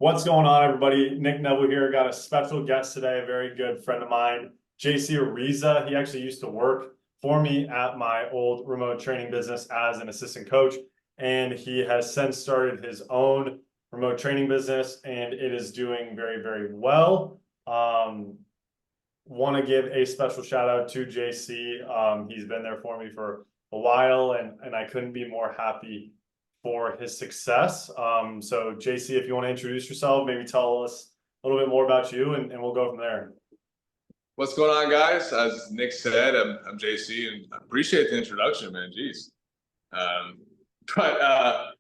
What's going on, everybody? Nick Neville here. Got a special guest today, a very good friend of mine, JC Ariza. He actually used to work for me at my old remote training business as an assistant coach, and he has since started his own remote training business, and it is doing very, very well. Want to give a special shout out to JC. He's been there for me for a while, and I couldn't be more happy for his success. So JC, if you want to introduce yourself, maybe tell us a little bit more about you, and we'll go from there. What's going on, guys? As Nick said, I'm JC, and I appreciate the introduction, man. Jeez. But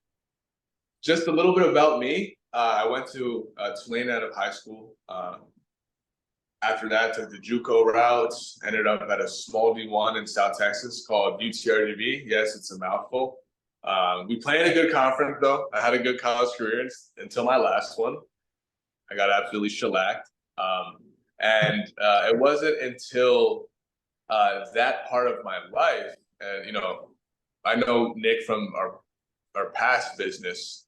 just a little bit about me. I went to Tulane out of high school. After that, took the JUCO route. Ended up at a small D1 in South Texas called UTRGV. Yes, it's a mouthful. We played a good conference, though. I had a good college career until my last one. I got absolutely shellacked. And it wasn't until that part of my life, and I know Nick from our past business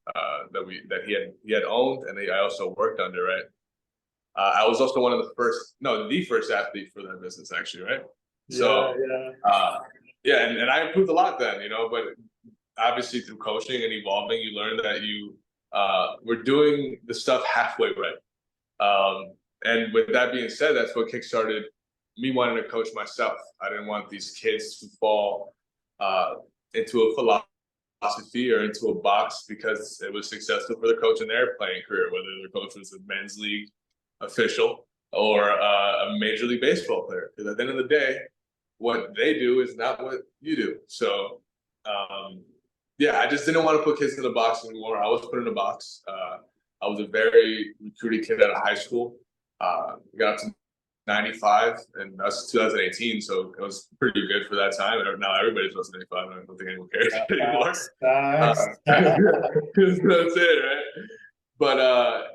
that he had owned, and I also worked under, right? I was also one of the first athlete for that business, actually, right? So yeah, and I improved a lot then, but obviously through coaching and evolving, you learn that you were doing the stuff halfway right. And with that being said, that's what kickstarted me wanting to coach myself. I didn't want these kids to fall into a philosophy or into a box because it was successful for the coach in their playing career, whether their coach was a men's league official or a Major League Baseball player. Because at the end of the day, what they do is not what you do. So yeah, I just didn't want to put kids in a box anymore. I was put in a box. I was a very recruited kid out of high school. Got up to 95, and that's 2018, so it was pretty good for that time. And now everybody's supposed to 95, and I don't think anyone cares anymore. That's it, right? But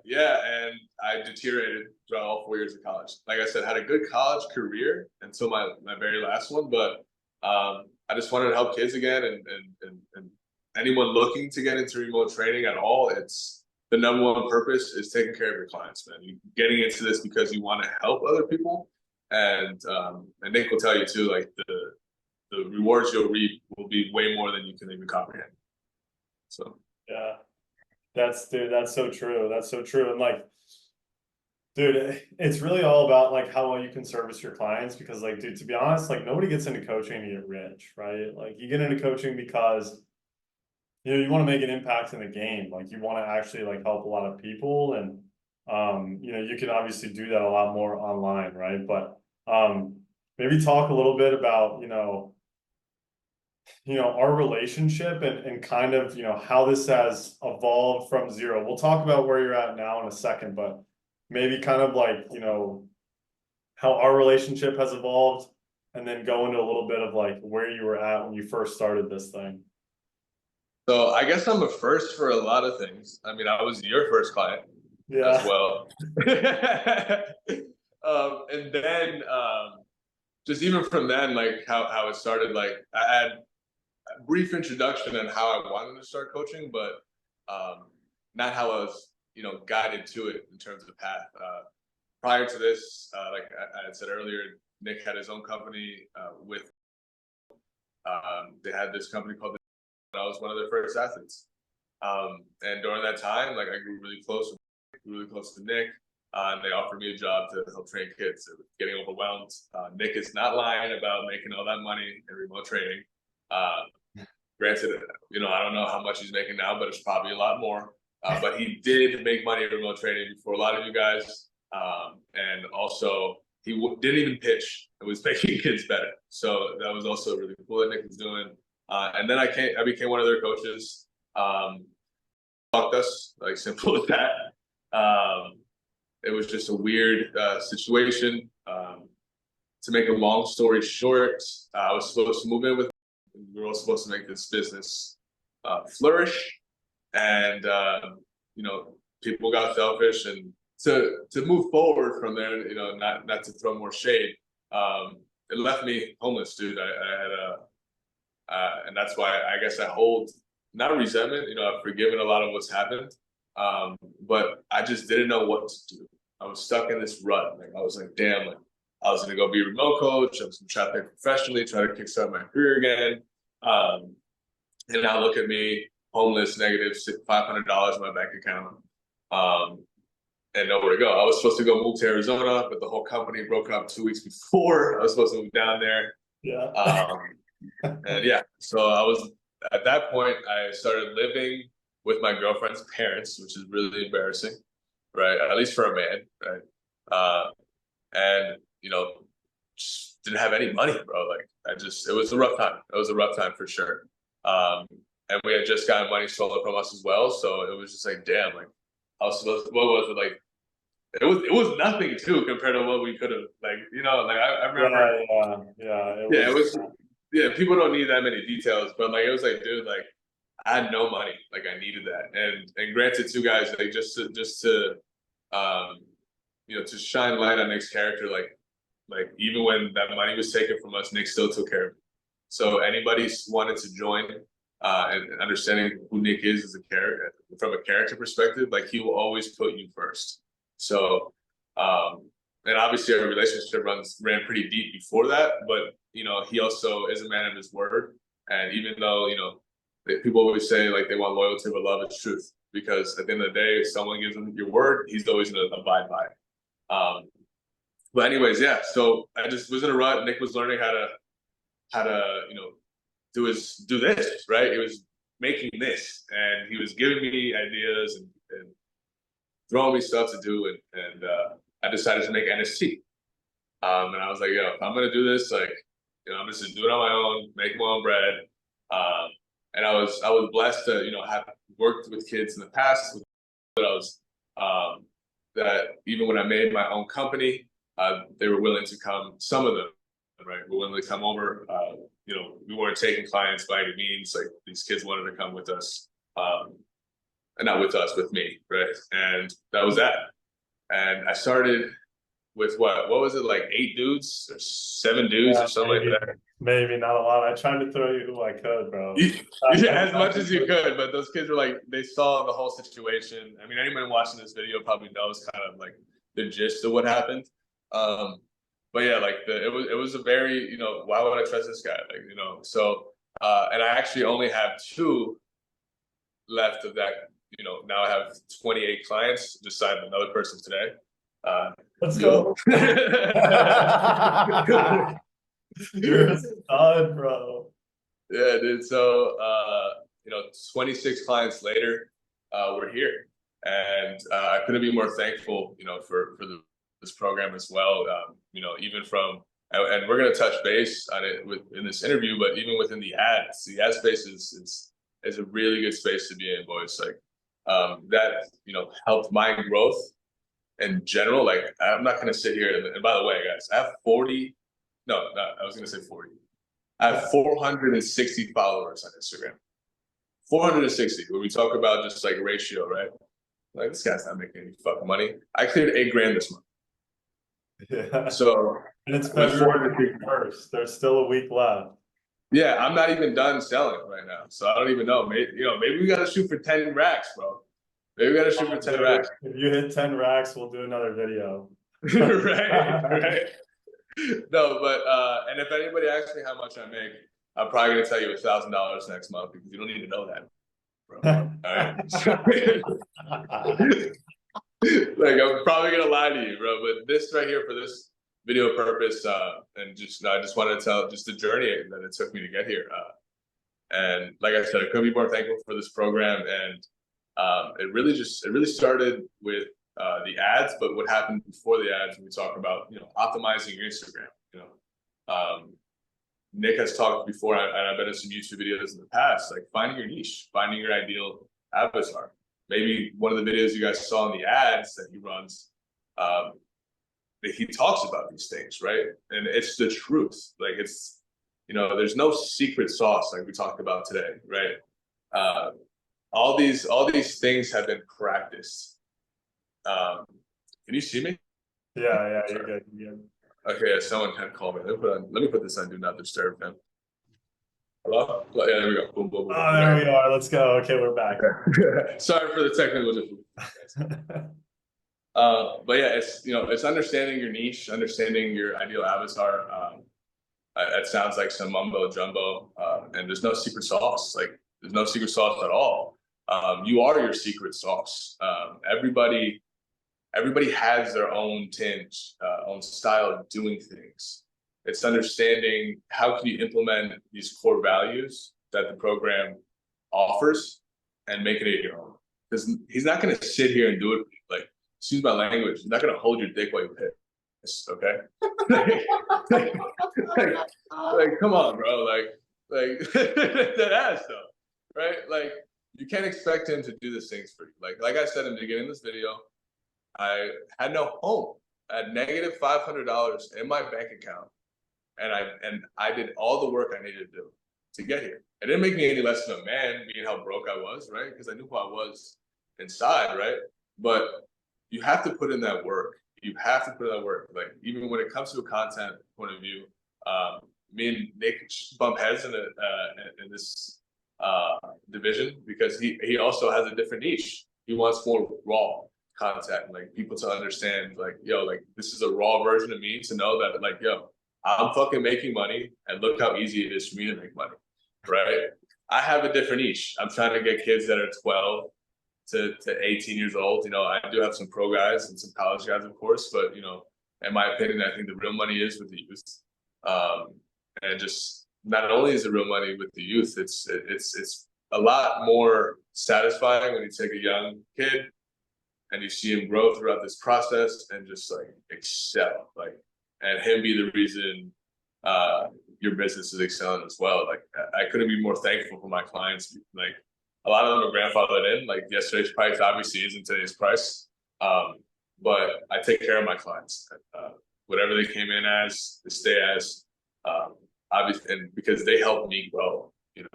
yeah, and I deteriorated throughout all 4 years of college. Like I said, had a good college career until my very last one, but I just wanted to help kids again, and anyone looking to get into remote training at all, it's the number one purpose is taking care of your clients, man. You're getting into this because you want to help other people, and Nick will tell you too, like the rewards you'll reap will be way more than you can even comprehend. So yeah, that's so true. That's so true. And like, dude, it's really all about like how well you can service your clients, because like, dude, to be honest, like nobody gets into coaching to get rich, right? Like you get into coaching because you want to make an impact in the game. Like you want to actually like help a lot of people, and you can obviously do that a lot more online, right? But maybe talk a little bit about our relationship, and kind of how this has evolved from zero. We'll talk about where you're at now in a second, but maybe kind of like how our relationship has evolved, and then go into a little bit of like where you were at when you first started this thing. So I guess I'm a first for a lot of things. I mean, I was your first client as well. And then just even from then, like how it started, like I had a brief introduction on how I wanted to start coaching, but not how I was, guided to it in terms of the path. Prior to this, like I had said earlier, Nick had his own company they had this company called I was one of their first athletes. And during that time, like I grew really close to Nick, and they offered me a job to help train kids. It was getting overwhelmed. Nick is not lying about making all that money in remote training. Granted, I don't know how much he's making now, but it's probably a lot more. But he did make money in remote training before a lot of you guys. And also, he didn't even pitch. It was making kids better. So that was also really cool that Nick was doing. And then I became one of their coaches. Fucked us, like simple as that. It was just a weird situation. To make a long story short, I was supposed to move in with. We were all supposed to make this business flourish, and people got selfish, and to move forward from there, not to throw more shade. It left me homeless, dude. I had and that's why I guess I hold not resentment. I've forgiven a lot of what's happened, But I just didn't know what to do. I was stuck in this rut. Like I was like, damn, like I was gonna go be a remote coach. I was gonna try to play professionally, try to kickstart my career again. And now look at me, homeless, negative $500 in my bank account, and nowhere to go. I was supposed to go move to Arizona, but the whole company broke up 2 weeks before I was supposed to move down there. Yeah. And yeah, so I was at that point. I started living with my girlfriend's parents, which is really embarrassing, right? At least for a man, right? And you know, just didn't have any money, bro. Like it was a rough time. It was a rough time for sure. And we had just gotten money stolen from us as well, so it was just like, damn, like I was supposed to, what was it like? It was nothing too compared to what we could have, like, you know, like I remember. Yeah. It was, yeah, people don't need that many details, but like it was like, dude, like I had no money, like I needed that, and granted, too, guys, like just to you know, to shine light on Nick's character, like even when that money was taken from us, Nick still took care of it. So anybody wanted to join, and understanding who Nick is as a character, from a character perspective, like he will always put you first. So, and obviously our relationship ran pretty deep before that, but you know, he also is a man of his word. And even though, you know, people always say like they want loyalty, but love is truth. Because at the end of the day, if someone gives him your word, he's always gonna abide by it. But anyways, yeah. So I just was in a rut. Nick was learning how to you know do this, right. He was making this, and he was giving me ideas and throwing me stuff to do, and I decided to make NST. And I was like, yo, if I'm gonna do this, like, you know, I'm just gonna do it on my own, make my own bread. And I was blessed to, you know, have worked with kids in the past, but I was that even when I made my own company, they were willing to come. Some of them, right, were willing to come over. You know, we weren't taking clients by any means. Like these kids wanted to come with us, and not with us, with me, right? And that was that. And I started with what was it, like 8 dudes or 7 dudes or something maybe, like that? maybe not a lot. I tried to throw you who I could, bro. Yeah, as much as you could, but those kids were like, they saw the whole situation. I mean, anyone watching this video probably knows kind of like the gist of what happened. But yeah, like it was a very, you know, why would I trust this guy? Like, you know, so and I actually only have 2 left of that. You know, now I have 28 clients. Just signed another person today. Let's go. You're a stud, bro. Yeah, dude. So, you know, 26 clients later, we're here, and I couldn't be more thankful, you know, for this program as well. You know, even from, and we're gonna touch base on it in this interview, but even within the ad space is a really good space to be in, boys. Like, that, you know, helped my growth in general. Like, I'm not gonna sit here and by the way, guys, I have 40. No, I was gonna say 40. I have 460 followers on Instagram. 460. When we talk about just like ratio, right? Like this guy's not making any fucking money. I cleared $8,000 this month. Yeah. So and it's February 1st. There's still a week left. Yeah, I'm not even done selling right now, so I don't even know. Maybe, you know, maybe we gotta shoot for 10 racks, bro. Maybe we gotta shoot for 10 racks. If you hit 10 racks, we'll do another video. right. No, but and if anybody asks me how much I make, I'm probably gonna tell you $1,000 next month because you don't need to know that, bro. All right. Like I'm probably gonna lie to you, bro. But this right here for this video purpose, and just I just wanted to tell just the journey that it took me to get here. And like I said, I couldn't be more thankful for this program. And it really started with the ads, but what happened before the ads when we talk about, you know, optimizing your Instagram. You know, Nick has talked before, and I've been in some YouTube videos in the past, like finding your niche, finding your ideal avatar. Maybe one of the videos you guys saw in the ads that he runs, he talks about these things, right? And it's the truth. Like it's, you know, there's no secret sauce like we talked about today, right? All these things have been practiced. Can you see me? Yeah, you're good. You're good. Okay, someone had called me. Let me put this on Do Not Disturb, man. Hello? Yeah, there we go. Boom, boom, boom. Oh, there we are. Let's go. Okay, we're back. Sorry for the technical difficulties. But yeah, it's it's understanding your niche, understanding your ideal avatar. It sounds like some mumbo jumbo, and there's no secret sauce. Like there's no secret sauce at all. You are your secret sauce. Everybody has their own tinge, own style of doing things. It's understanding how can you implement these core values that the program offers and making it your own. Because he's not going to sit here and do it like, excuse my language. He's not going to hold your dick while you piss. Okay, like, come on, bro. Like that ass though, right? Like you can't expect him to do these things for you. Like I said in the beginning of this video, I had no home. I had negative $500 in my bank account, and I did all the work I needed to do to get here. It didn't make me any less of a man, being how broke I was, right? Because I knew who I was inside, right? But you have to put in that work. You have to put in that work. Like even when it comes to a content point of view, me and Nick bump heads in this division because he also has a different niche. He wants more raw content, like people to understand, like, yo, like this is a raw version of me, to know that, like, yo, I'm fucking making money, and look how easy it is for me to make money, right? I have a different niche. I'm trying to get kids that are 12 to 18 years old. I do have some pro guys and some college guys, of course, but in my opinion, I think the real money is with the youth. And just not only is the real money with the youth, it's a lot more satisfying when you take a young kid and you see him grow throughout this process and just like excel, like, and him be the reason your business is excelling as well. Like I couldn't be more thankful for my clients. Like a lot of them are grandfathered in. Like yesterday's price obviously isn't today's price, but I take care of my clients. Whatever they came in as, they stay as. Obviously, and because they helped me grow, and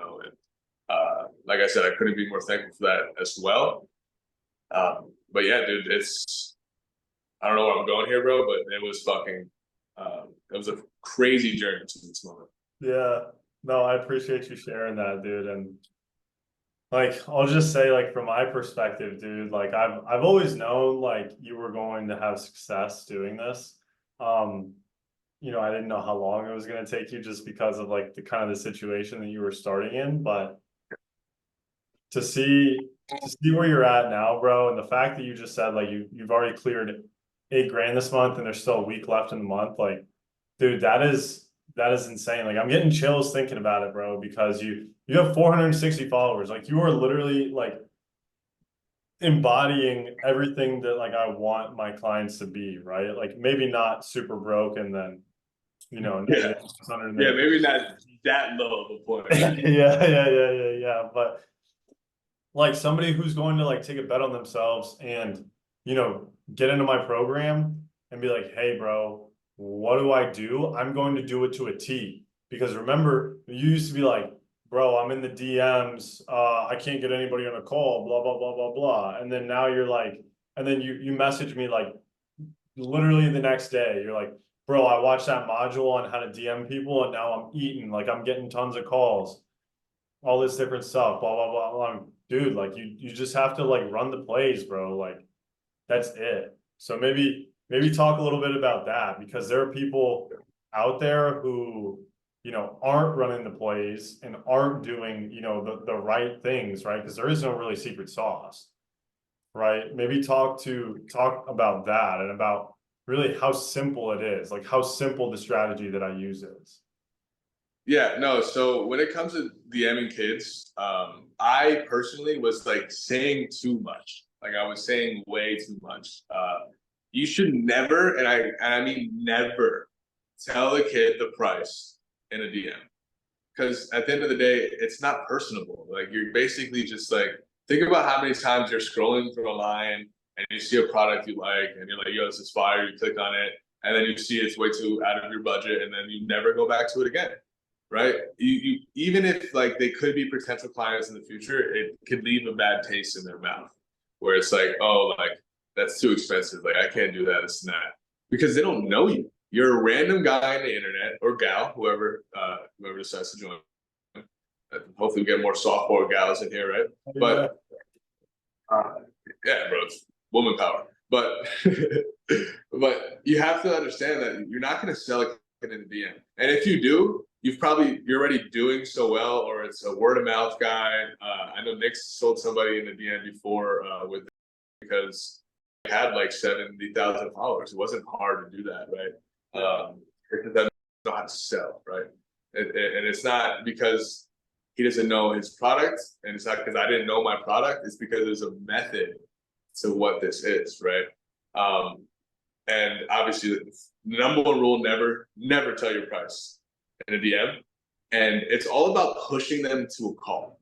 like I said, I couldn't be more thankful for that as well. But yeah, dude, I don't know where I'm going here, bro, but it was fucking, it was a crazy journey to this moment. Yeah, no, I appreciate you sharing that, dude. And like, I'll just say, like, from my perspective, dude, like I've always known like you were going to have success doing this. I didn't know how long it was going to take you just because of like the kind of the situation that you were starting in, but to see where you're at now, bro, and the fact that you just said like you've already cleared $8,000 this month and there's still a week left in the month, like, dude, that is insane. Like I'm getting chills thinking about it, bro, because you have 460 followers. Like you are literally like embodying everything that like I want my clients to be, right? Like maybe not super broke and then Yeah, yeah, maybe not that low of a point. yeah. But like somebody who's going to like take a bet on themselves and get into my program and be like, hey, bro, what do I do? I'm going to do it to a T. Because remember, you used to be like, bro, I'm in the DMs. I can't get anybody on a call, blah, blah, blah, blah, blah. And then now you're like, and then you message me like literally the next day. You're like, bro, I watched that module on how to DM people and now I'm eating, like I'm getting tons of calls, all this different stuff, blah, blah, blah, blah. Dude, like you just have to like run the plays, bro. Like that's it. So maybe talk a little bit about that, because there are people out there who, aren't running the plays and aren't doing, the right things, right? Because there is no really secret sauce, right? Maybe talk about that and about really how simple it is, like how simple the strategy that I use is. Yeah, no. So when it comes to DMing kids, I personally was like saying too much. Like I was saying way too much. You should never, and I mean never, tell a kid the price in a DM, because at the end of the day, it's not personable. Like you're basically just like, think about how many times you're scrolling through a line and you see a product you like, and you're like, yo, this is fire. You click on it, and then you see it's way too out of your budget, and then you never go back to it again. Right? You even if like they could be potential clients in the future, it could leave a bad taste in their mouth, where it's like, oh, like that's too expensive. Like I can't do that. It's not, because they don't know you. You're a random guy on the internet, or gal, whoever decides to join. hopefully we get more softball gals in here, right? But yeah, bro, it's woman power. But but you have to understand that you're not going to sell it in the DM, and if you do, you're already doing so well, or it's a word of mouth guy. I know Nick's sold somebody in the DM before with because they had like 70,000 followers. It wasn't hard to do that, right? Because I know how to sell, right? And it's not because he doesn't know his product, and it's not because I didn't know my product. It's because there's a method to what this is, right? And obviously, the number one rule: never tell your price in a DM, and it's all about pushing them to a call.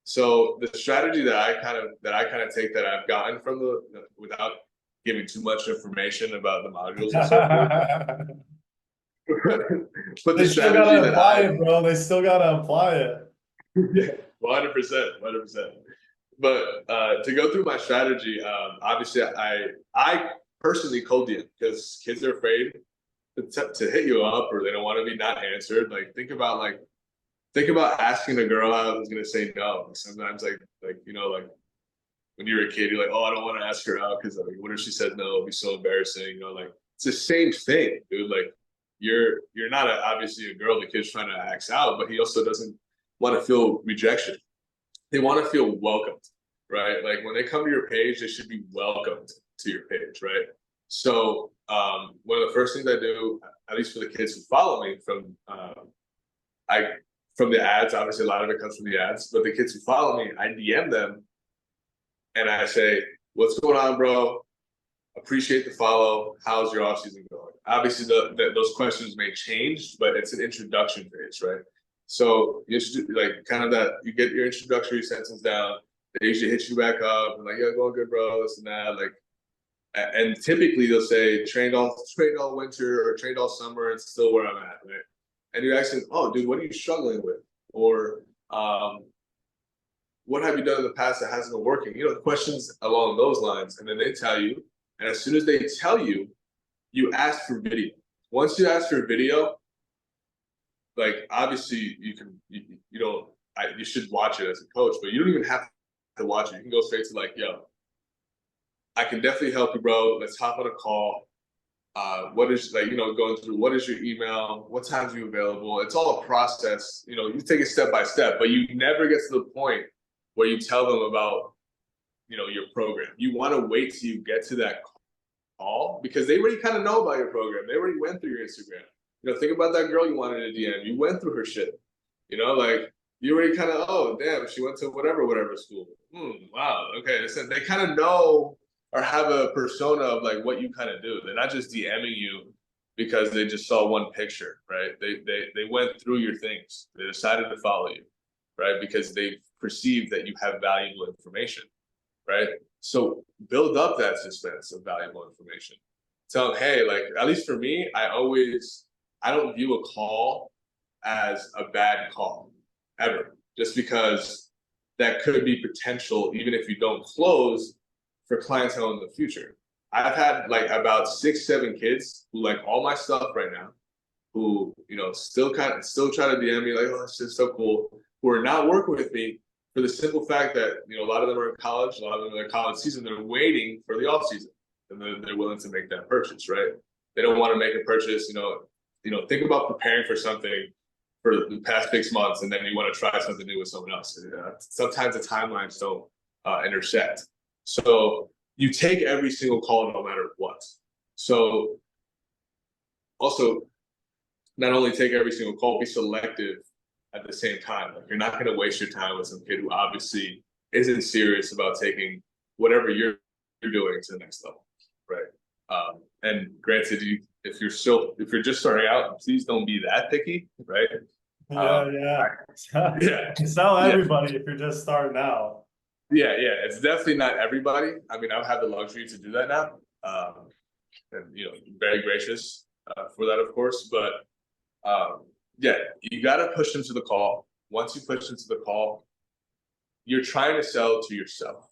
So the strategy that I kind of take that I've gotten from without giving too much information about the modules and so forth. But they still gotta apply it, bro. They still gotta apply it. Yeah, 100%, 100%. But to go through my strategy, obviously I personally cold DM because kids are afraid to hit you up, or they don't want to be not answered. Like think about asking a girl out who's gonna say no. Sometimes like like when you're a kid, you're like, oh, I don't want to ask her out because like what if she said no? It'd be so embarrassing. Like it's the same thing, dude. Like you're not obviously a girl the kid's trying to ask out, but he also doesn't want to feel rejection. They want to feel welcomed, right? Like when they come to your page, they should be welcomed to your page, right? So one of the first things I do, at least for the kids who follow me from the ads, obviously a lot of it comes from the ads, but the kids who follow me, I DM them and I say, what's going on, bro? Appreciate the follow. How's your off season going? Obviously those questions may change, but it's an introduction phase, right? So you should like kind of that you get your introductory sentence down. They usually hit you back up and like, yeah, going good, bro, this and that. Like, and typically they'll say trained all winter or trained all summer. It's still where I'm at, right? And you're asking, oh, dude, what are you struggling with? Or what have you done in the past that hasn't been working? Questions along those lines. And then they tell you, and as soon as they tell you, you ask for video. Once you ask for video, like obviously you should watch it as a coach, but you don't even have to watch it. You can go straight to like, yo, I can definitely help you, bro. Let's hop on a call. What is going through, what is your email? What times are you available? It's all a process. You take it step by step, but you never get to the point where you tell them about, your program. You want to wait till you get to that call because they already kind of know about your program. They already went through your Instagram. Think about that girl you wanted to DM. You went through her shit. Like you already kind of, oh, damn, she went to whatever school. Wow, okay. So they kind of know or have a persona of like what you kind of do. They're not just DMing you because they just saw one picture, right? They went through your things. They decided to follow you, right? Because they perceive that you have valuable information, right? So build up that suspense of valuable information. Tell them, hey, like at least for me, I don't view a call as a bad call ever, just because that could be potential, even if you don't close, for clientele in the future. I've had like about 6-7 kids who like all my stuff right now, who still try to DM me like, oh, this is so cool, who are not working with me for the simple fact that a lot of them are in college, a lot of them are in their college season, they're waiting for the off season, and then they're willing to make that purchase, right? They don't want to make a purchase, think about preparing for something for the past 6 months, and then you want to try something new with someone else. Sometimes the timelines don't intersect. So you take every single call no matter what. So also, not only take every single call, be selective at the same time. Like you're not going to waste your time with some kid who obviously isn't serious about taking whatever you're doing to the next level, right? And granted, if you're just starting out, please don't be that picky, right? Yeah. Sell everybody if you're just starting out. Yeah, it's definitely not everybody. I mean, I've had the luxury to do that now, and very gracious for that, of course. But yeah, you got to push them to the call. Once you push them to the call, you're trying to sell to yourself.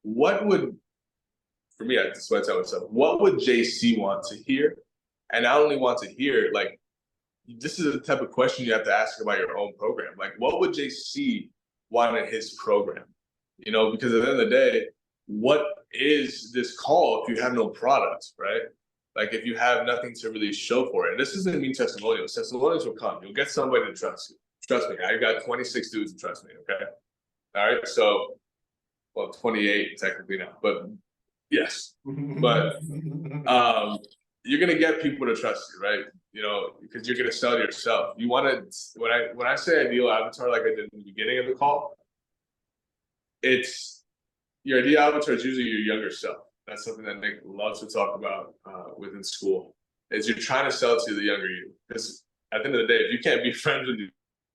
For me, that's what I tell myself. What would JC want to hear? And not only want to hear, like this is the type of question you have to ask about your own program. Like, what would JC want in his program? You know, because at the end of the day, what is this call if you have no product, right? Like, if you have nothing to really show for it. And this doesn't mean testimonials. Testimonials will come. You'll get somebody to trust you. Trust me, I got 26 dudes to trust me, okay? All right, so, well, 28 technically now, but yes. But you're gonna get people to trust you, right? You know, because you're gonna sell yourself. You want to, when I say ideal avatar, like I did in the beginning of the call, it's your ideal avatar is usually your younger self. That's something that Nick loves to talk about within school. Is you're trying to sell to the younger you. Because at the end of the day, if you can't be friends with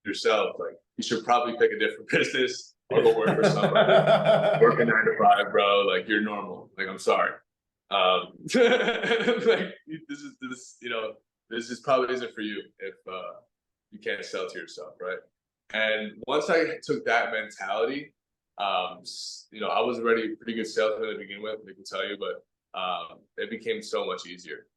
yourself, like, you should probably pick a different business or go work for somebody. Work a 9 to 5, bro. Like, you're normal. Like, I'm sorry. Like, this, you know, this is probably isn't for you if you can't sell to yourself, right? And once I took that mentality, you know, I was already a pretty good salesman to begin with, they can tell you, but it became so much easier.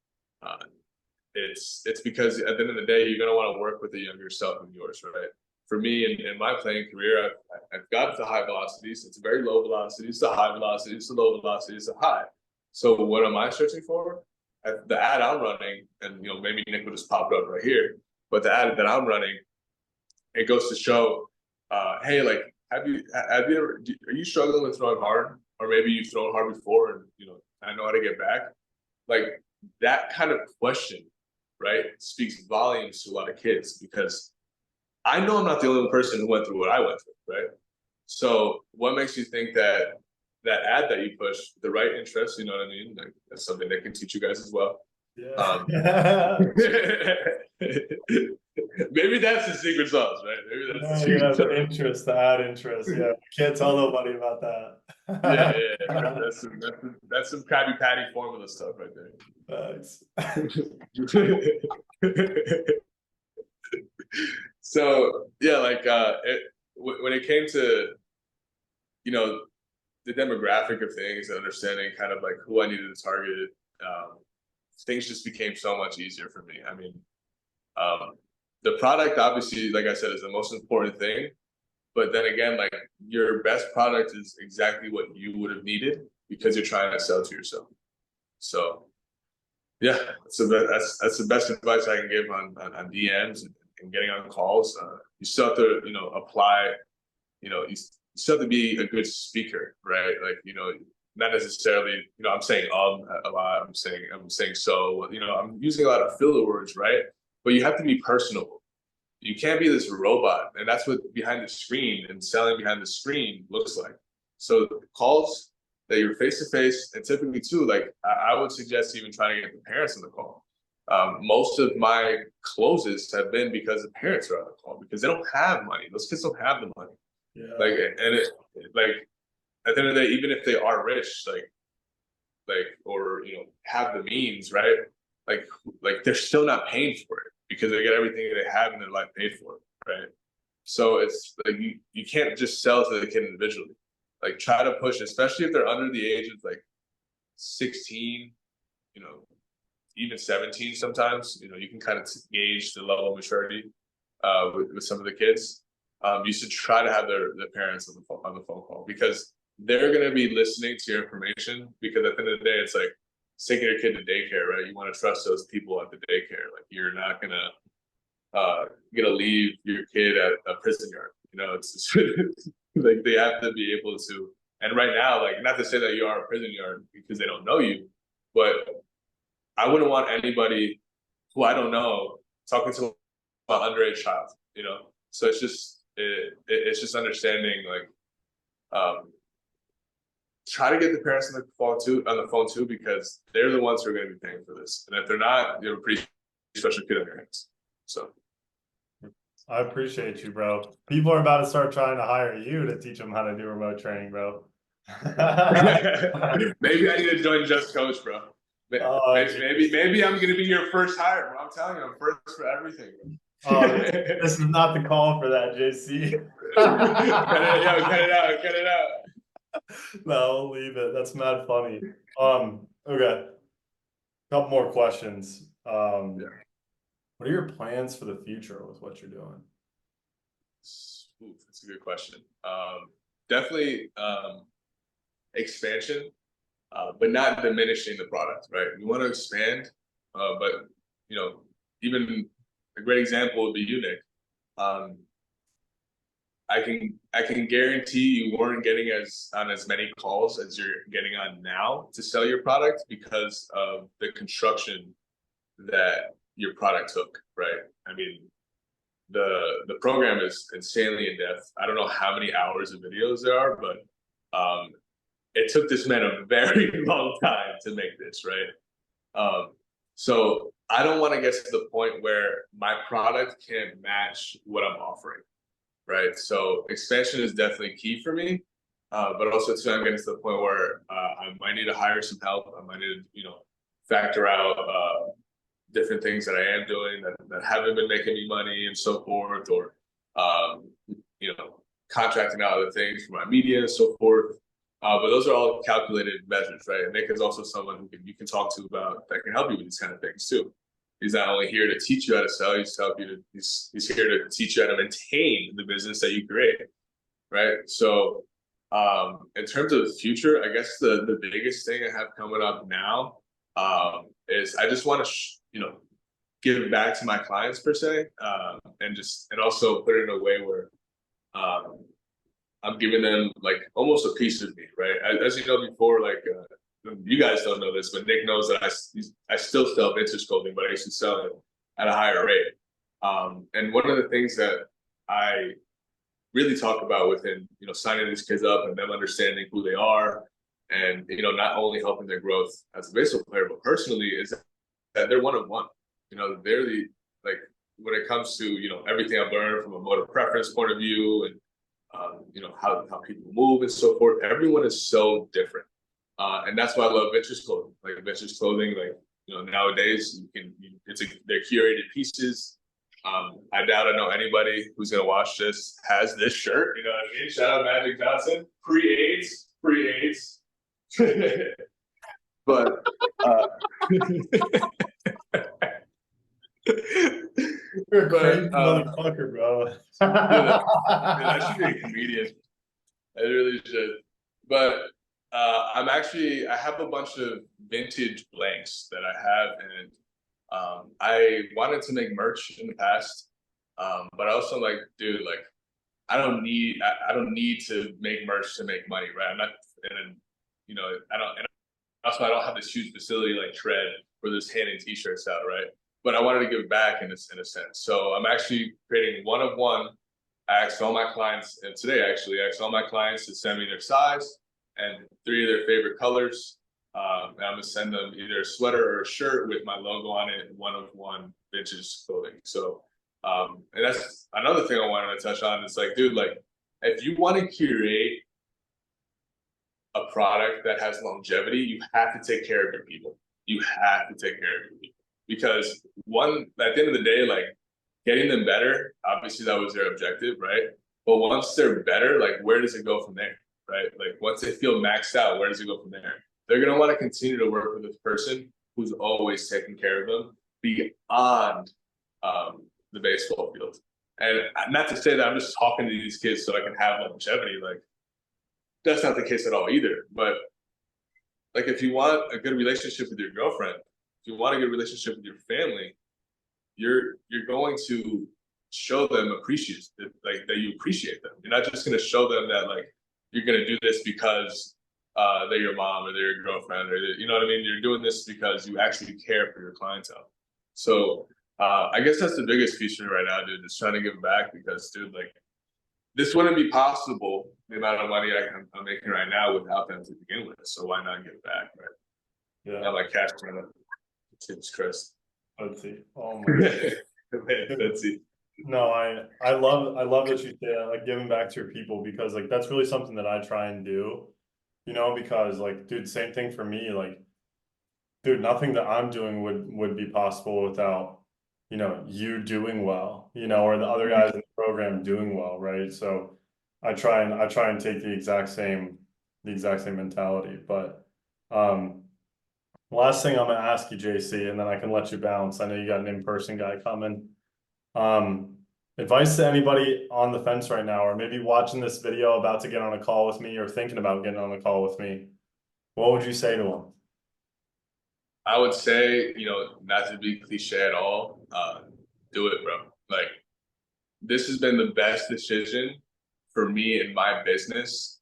It's because at the end of the day, you're gonna want to work with the younger self of yours, right? For me, in my playing career, I've got the high velocities. It's very low velocity. It's the high velocity. It's the low velocity. It's the high. So what am I searching for? The ad I'm running, and you know, maybe Nick will just pop it up right here. But the ad that I'm running, it goes to show, hey, like, have you ever? Are you struggling with throwing hard, or maybe you've thrown hard before, and you know, I know how to get back. Like, that kind of question, right, speaks volumes to a lot of kids, because I know I'm not the only person who went through what I went through, right? So what makes you think that that ad that you push, the right interest, you know what I mean? Like, that's something that can teach you guys as well. Yeah. Maybe that's the secret sauce, right? Maybe that's the secret Yeah, sauce. the interest, the ad interest. Yeah, can't tell nobody about that. Yeah. That's some Krabby Patty formula stuff right there. Thanks. So yeah, like when it came to, you know, the demographic of things, understanding kind of like who I needed to target, things just became so much easier for me. I mean, the product, obviously, like I said, is the most important thing. But then again, like, your best product is exactly what you would have needed because you're trying to sell to yourself. So yeah, so that's the best advice I can give on DMs and getting on calls. You still have to, you know, apply, you know, you still have to be a good speaker, right? Like, you know, not necessarily, you know, I'm saying a lot, I'm saying so, you know, I'm using a lot of filler words, right? But you have to be personable. You can't be this robot, and that's what behind the screen and selling behind the screen looks like. So calls that you're face to face, and typically too, like, I would suggest even trying to get the parents on the call. Most of my closes have been because the parents are on the call because they don't have money. Those kids don't have the money. Yeah. Like, and like, at the end of the day, even if they are rich, like, or, you know, have the means, right? Like they're still not paying for it because they get everything they have in their life paid for, right? So it's like, you can't just sell to the kid individually. Like, try to push, especially if they're under the age of like 16, you know, even 17 sometimes, you know, you can kind of gauge the level of maturity with some of the kids. You should try to have their parents on the phone call, because they're going to be listening to your information, because at the end of the day, it's like taking your kid to daycare, right? You want to trust those people at the daycare. Like, you're not gonna leave your kid at a prison yard. You know, it's like, they have to be able to. And right now, like, not to say that you are a prison yard because they don't know you, but I wouldn't want anybody who I don't know talking to an underage child. You know, so it's just understanding, like, try to get the parents on the phone too, because they're the ones who are going to be paying for this. And if they're not, you have a pretty special kid on your hands. So I appreciate you, bro. People are about to start trying to hire you to teach them how to do remote training, bro. Maybe I need to join Just Coach, bro. Maybe I'm gonna be your first hire, bro. I'm telling you, I'm first for everything. This is not the call for that, JC. Cut it out. No, I'll leave it. That's mad funny. Okay. Couple more questions. Yeah. What are your plans for the future with what you're doing? Ooh, that's a good question. Definitely expansion, but not diminishing the product, right? We want to expand, but you know, even a great example would be you, Nick. Um, I can guarantee you weren't getting as many calls as you're getting on now to sell your product because of the construction that your product took, right? I mean, the program is insanely in depth. I don't know how many hours of videos there are, but it took this man a very long time to make this, right? So I don't want to get to the point where my product can't match what I'm offering, right? So expansion is definitely key for me, but also too, I'm getting to the point where I might need to hire some help. I might need to, factor out different things that I am doing that haven't been making me money and so forth, or um, you know, contracting out other things for my media and so forth. But those are all calculated measures, right? And Nick is also someone who you can talk to about that can help you with these kind of things too. He's not only here to teach you how to sell, he's here to teach you how to maintain the business that you create, right? So in terms of the future, I guess the biggest thing I have coming up now is I just want to give back to my clients per se, and also put it in a way where I'm giving them like almost a piece of me, right? As you know before, like you guys don't know this, but Nick knows that I still sell vintage clothing, but I used to sell it at a higher rate. And one of the things that I really talk about within signing these kids up and them understanding who they are, and not only helping their growth as a baseball player, but personally, is that they're one of one. They're the, like, when it comes to everything I've learned from a motor preference point of view, and how people move and so forth. Everyone is so different, and that's why I love vintage clothing. Like vintage clothing, like nowadays they're curated pieces. I doubt I know anybody who's gonna watch this has this shirt. You know what I mean? Shout out Magic Johnson, pre-AIDS. But You're a crazy motherfucker, bro. Dude, I should be a comedian. I really should. But I have a bunch of vintage blanks that I have, and I wanted to make merch in the past, but I also like, dude, like I don't need to make merch to make money, right? I'm not, and and also I don't have this huge facility like Tread where there's handing T-shirts out, right? But I wanted to give back in a sense. So I'm actually creating one of one. I asked all my clients, and today actually I asked all my clients to send me their size and 3 of their favorite colors. And I'm gonna send them either a sweater or a shirt with my logo on it, one of one vintage clothing. So, and that's another thing I wanted to touch on. It's like, dude, like if you want to curate a product that has longevity, you have to take care of your people. You have to take care of your people, because at the end of the day, like getting them better, obviously that was their objective, right? But once they're better, like where does it go from there, right? Like once they feel maxed out, where does it go from there? They're gonna want to continue to work with this person who's always taking care of them beyond the baseball field. And not to say that I'm just talking to these kids so I can have longevity, like that's not the case at all either. But like if you want a good relationship with your girlfriend, if you want a good relationship with your family, you're going to show them like that you appreciate them. You're not just going to show them that like you're going to do this because they're your mom or they're your girlfriend, or you know what I mean. You're doing this because you actually care for your clientele. So I guess that's the biggest piece for me right now, dude. Just trying to give back, because, dude, like this wouldn't be possible, the amount of money I'm making right now, without them to begin with. So why not give back, right? Yeah. Not like cash money. Jesus Christ. Let's see. Oh my God. Let's see. No, I love what you say, like giving back to your people, because like that's really something that I try and do, because like, dude, same thing for me, like, dude, nothing that I'm doing would be possible without, you doing well, or the other guys in the program doing well, right? So I try and take the exact same mentality, but Last thing I'm gonna ask you, JC, and then I can let you bounce. I know you got an in-person guy coming. Advice to anybody on the fence right now, or maybe watching this video, about to get on a call with me, or thinking about getting on a call with me. What would you say to them? I would say, not to be cliche at all, do it, bro. Like, this has been the best decision for me in my business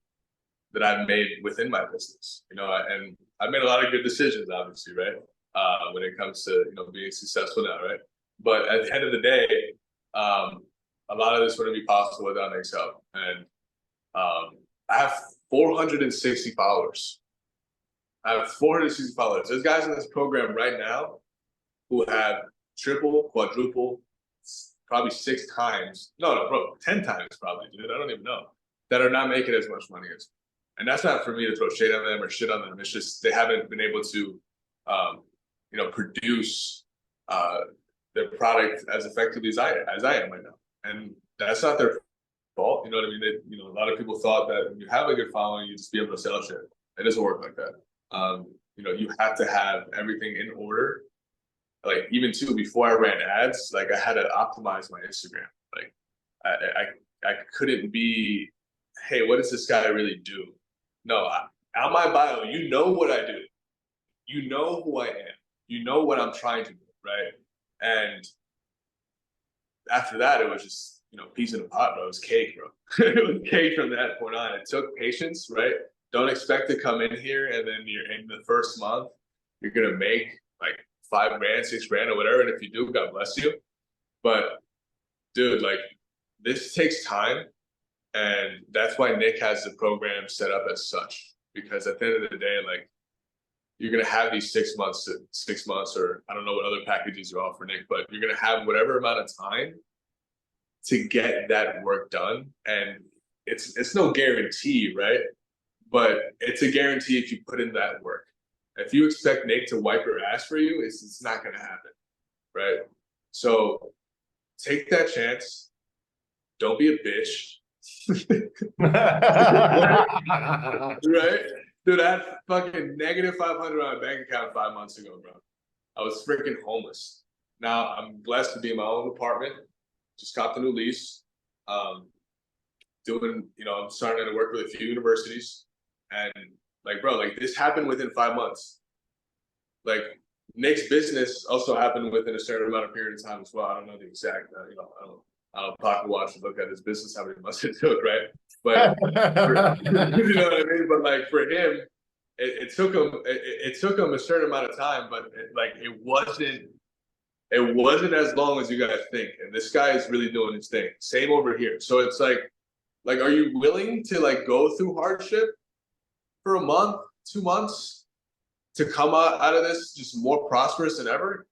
that I've made within my business, and I've made a lot of good decisions, obviously, right? When it comes to, being successful now, right? But at the end of the day, a lot of this wouldn't be possible without Nick's help. And I have 460 followers. I have 460 followers. There's guys in this program right now who have triple, quadruple, probably 6 times. No, bro, 10 times probably, dude. I don't even know. That are not making as much money as me. And that's not for me to throw shade on them or shit on them. It's just they haven't been able to, produce their product as effectively as I am right now. And that's not their fault. You know what I mean? A lot of people thought that when you have a good following, you just be able to sell shit. It doesn't work like that. You have to have everything in order. Like, even too, before I ran ads, like, I had to optimize my Instagram. Like, I couldn't be, hey, what does this guy really do? No, on my bio, you know what I do. You know who I am. You know what I'm trying to do, right? And after that, it was just, peas in a pot, bro. It was cake, bro. It was cake from that point on. It took patience, right? Don't expect to come in here and then you're in the first month, you're gonna make like $5 grand, $6 grand, or whatever. And if you do, God bless you. But dude, like, this takes time. And that's why Nick has the program set up as such. Because at the end of the day, like, you're gonna have these 6 months, or I don't know what other packages you offer, Nick, but you're gonna have whatever amount of time to get that work done. And it's no guarantee, right? But it's a guarantee if you put in that work. If you expect Nick to wipe your ass for you, it's not gonna happen, right? So take that chance. Don't be a bitch. Right? Dude, I had fucking negative 500 on my bank account 5 months ago, bro. I was freaking homeless. Now I'm blessed to be in my own apartment. Just got the new lease. I'm starting to work with a few universities. And like, bro, like, this happened within 5 months. Like, Nick's business also happened within a certain amount of period of time as well. I don't know the exact, I don't pocket watch and look at his business, how many months it took, right? But you know what I mean? But like, for him, it took him a certain amount of time, but it wasn't as long as you guys think. And this guy is really doing his thing. Same over here. So it's like, are you willing to like go through hardship for a month, 2 months, to come out of this just more prosperous than ever?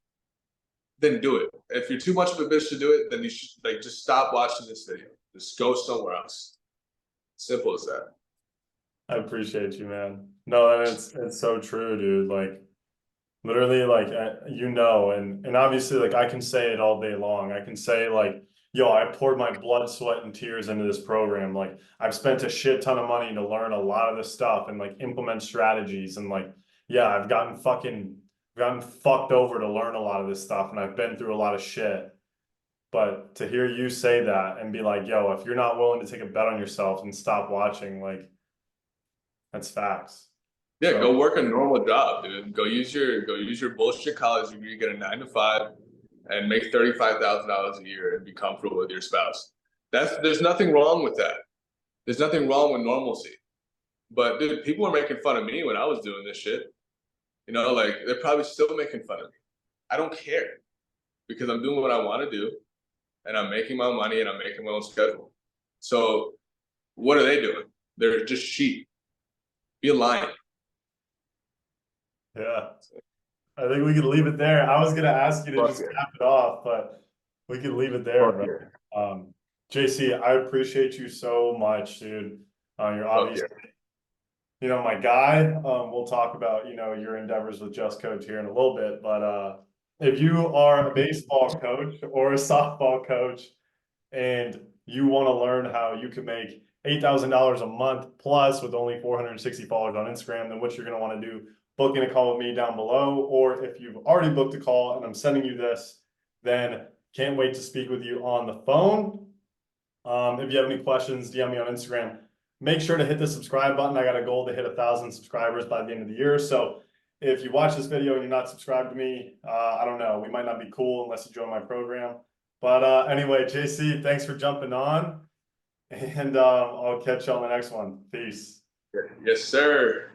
Then do it. If you're too much of a bitch to do it, then you should just stop watching this video. Just go somewhere else. Simple as that. I appreciate you, man. No, and it's so true, dude. Like, literally, like, and obviously, like, I can say it all day long. I can say, like, yo, I poured my blood, sweat, and tears into this program. Like, I've spent a shit ton of money to learn a lot of this stuff and like implement strategies. And like, yeah, I've gotten fucked over to learn a lot of this stuff, and I've been through a lot of shit. But to hear you say that and be like, yo, if you're not willing to take a bet on yourself and stop watching, like, that's facts. Yeah, So, go work a normal job, dude. Go use your bullshit college degree, get a 9 to 5, and make $35,000 a year and be comfortable with your spouse. There's nothing wrong with that. There's nothing wrong with normalcy. But dude, people were making fun of me when I was doing this shit. Like, they're probably still making fun of me. I don't care, because I'm doing what I want to do, and I'm making my money, and I'm making my own schedule. So what are they doing? They're just sheep. Be a lion. yeah, I think we could leave it there. I was gonna ask you to just cap it off, but we could leave it there, bro. JC, I appreciate you so much, dude. You're obviously, my guy. We'll talk about, your endeavors with Just Coach here in a little bit, but if you are a baseball coach or a softball coach and you want to learn how you can make $8,000 a month plus with only 460 followers on Instagram, then what you're going to want to do booking a call with me down below, or if you've already booked a call and I'm sending you this, then can't wait to speak with you on the phone. If you have any questions, DM me on Instagram. Make sure to hit the subscribe button. I got a goal to hit 1,000 subscribers by the end of the year. So if you watch this video and you're not subscribed to me, I don't know. We might not be cool unless you join my program. But anyway, JC, thanks for jumping on. And I'll catch you on the next one. Peace. Yes, sir.